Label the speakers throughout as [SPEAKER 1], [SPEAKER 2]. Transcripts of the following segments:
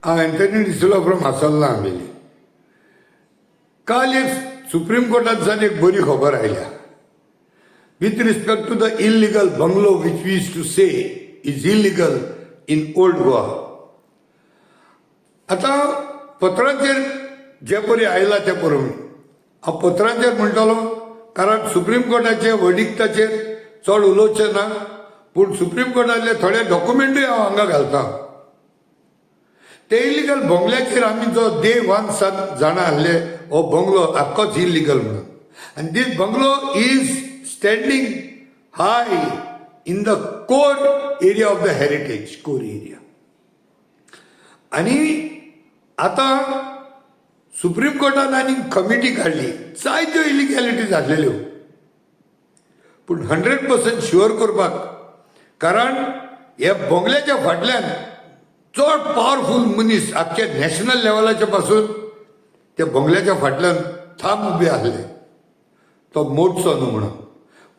[SPEAKER 1] हांव Anthony D'Silva from Assolna Ambelim. काल एक सुप्रीम कोर्टांतल्यान एक बरी खबर आयल्या with respect to the illegal bungalow which we used to say is illegal in old Goa. आतां पत्रांचेर जे परी आयला ते पळोवन हांव पत्रांचेर म्हणटलो, कारण सुप्रीम कोर्टाचे वर्डिक्टाचेर चड उलोवचें ना, पूण सुप्रीम कोर्टातले थोडे डॉक्युमेंटूय हांव हांगा घालतां. ते इल्लिगल बंगल्याचेर आमी जो डे 1 सावन जाणा आहले हो बंगलो आख्खोच इल्लिगल म्हणून. आनी this bungalow is standing high in the core area of the heritage core area. आनी आतां सुप्रीम कोर्टान आनी कमिटी काडली, जायत्यो इलिगॅलिटीज आसलेल्यो, पूण 100% शुअर करपाक, कारण ह्या बंगल्याच्या फाटल्यान चड पॉवरफूल मनीस आख्ख्या नॅशनल लेवलाचे पासून त्या बंगल्याच्या फाटल्यान थाम उबे आसले, तो मोडचो न्हू म्हणून.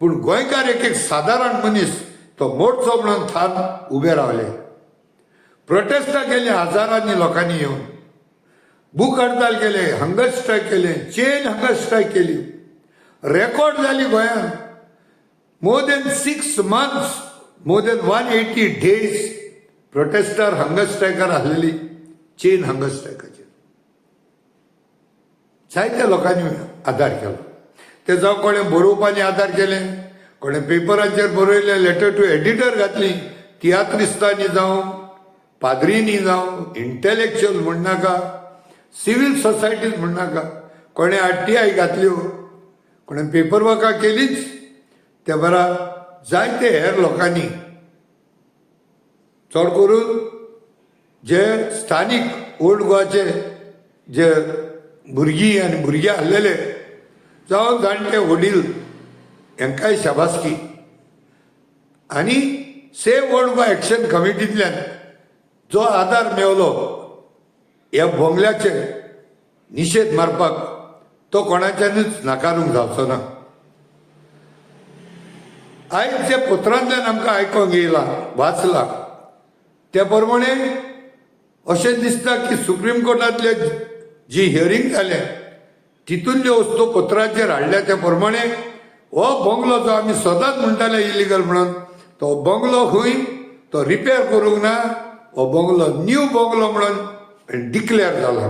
[SPEAKER 1] पूण गोंयकार एक सादारण मनीस तो मोडचो म्हणून थाम उबे रावले. प्रोटेस्टां केली हजारांनी लोकांनी येवन, भूक हडताल केले, हंगर स्ट्रायक केले, चेन हंगर स्ट्रायक केली, रेकॉर्ड जाली गोंयांत. More than 6 months, more than 180 days प्रोटेस्टार हंगर स्ट्रायकार आसलेली चेन हंगर स्ट्रायकाचेर जायत्या लोकांनी आदार केलो. ते जावं कोणें बरोवपानी आदार केले, कोणें पेपराचेर बरयले, लेटर टू एडिटर घातली, तियात्रिस्तांनी जावं, पाद्रींनी जावं, इंटेलेक्च्युअल म्हणनाका, सिवील सोसायटीज म्हणनाका, कोणें RTI घातल्यो, कोणें पेपर वर्कां केलीच. त्या बरा जायते हेर लोकांनी, चड करून जे स्थानीक ओल्ड गोवाचे जे भुरगीं आनी भुरगे आसलेले, जावं जाणटे वडील, हेंकाय शाबासकी. आनी सेव्ह ओल्ड गोवा एक्शन कमिटींतल्यान जो आदार मेवलो ह्या बंगल्याचे निशेध मारपाक, तो कोणाच्यानूच नाकारूंक जावचो ना. आयज जे पत्रांतल्यान आमकां आयकोंक येयला, वाचला, त्या प्रमाणे अशें दिसता की सुप्रीम कोर्टांतले जी हियरींग जाले तितूंतल्यो वस्तू पत्राचेर हाडल्या त्या प्रमाणे हो बंगलो जो आमी सदांच म्हणटाले इलिगल म्हणून, तो बंगलो खंय तो रिपेर करूंक ना. हो बंगलो न्यू बंगलो म्हणून डिक्लेअर जाला.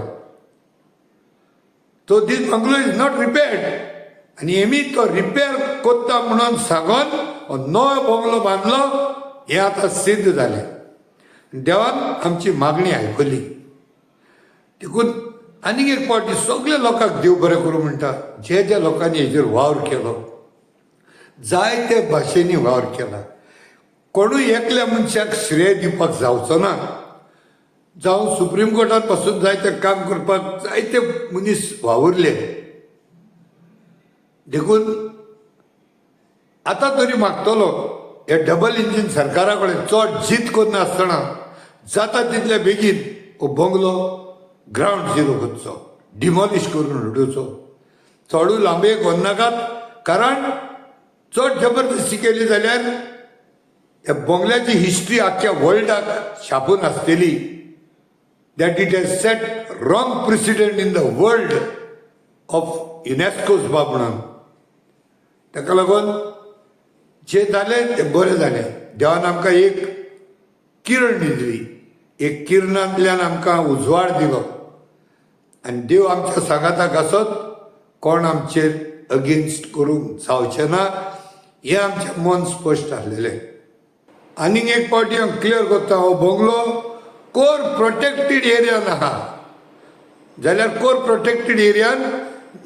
[SPEAKER 1] तो दीस बंगलो इज नॉट रिपेर्ड, आनी एमी तो रिपेर कोत्ता म्हणून सांगून हो नवो बंगलो बांदलो. हें आतां सिद्ध जालें. देवान आमची मागणी आयकली. देखून आनीक एक फावटी सगळ्या लोकांक देव बरें करूं म्हणटा, जे जे लोकांनी हेजेर वावर केलो, जायते भाशेनी वावर केला. कोणूय एकल्या मनशाक श्रेय दिवपाक जावचो ना. जावं सुप्रीम कोर्टांत पासून जायते काम करपाक जायते मनीस वावुरले. देखून आतां तरी मागतलो हे डबल इंजीन सरकारा कडेन चड जीत करना आसतना जाता तितले बेगीन हो बंगलो ग्रावंड झिरो करचो, डिमॉलिश करून उडोवचो. चडूय लांबेक व्हरनाकात, कारण चड जबरदस्ती केली जाल्यार ह्या बंगल्याची हिस्ट्री आख्ख्या वर्ल्डाक छापून आसतली. That it has set wrong president in the world of UNESCO's बाब म्हणून. ताका लागून जे जालें तें बरें जालें. देवान आमकां एक किरण दिली, एक किरणांतल्यान आमकां उजवाड दिलो, आनी देव आमच्या सांगाताक आसत कोण आमचेर अगेन्स्ट करूंक जावचें ना. हें आमचें मन स्पश्ट आसलेलें. आनीक एक फावटी हांव क्लियर करता, हो बंगलो कोर प्रोटेक्टेड एरियान आहा जाल्यार कोर प्रोटेक्टेड एरियान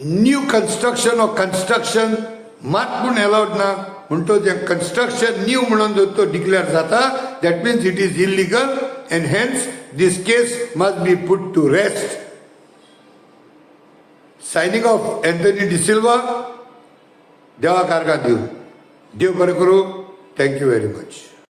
[SPEAKER 1] न्यू कन्स्ट्रक्शन ऑफ कन्स्ट्रक्शन मात पूण एलावड ना. म्हणटो जे कन्स्ट्रक्शन न्यू म्हणून जर तो डिक्लेअर जाता, that means it is illegal and hence this case must be put to rest. Signing off Anthony D'Silva. देवा कारगा दिव. देव बरें करूं. Thank you very much.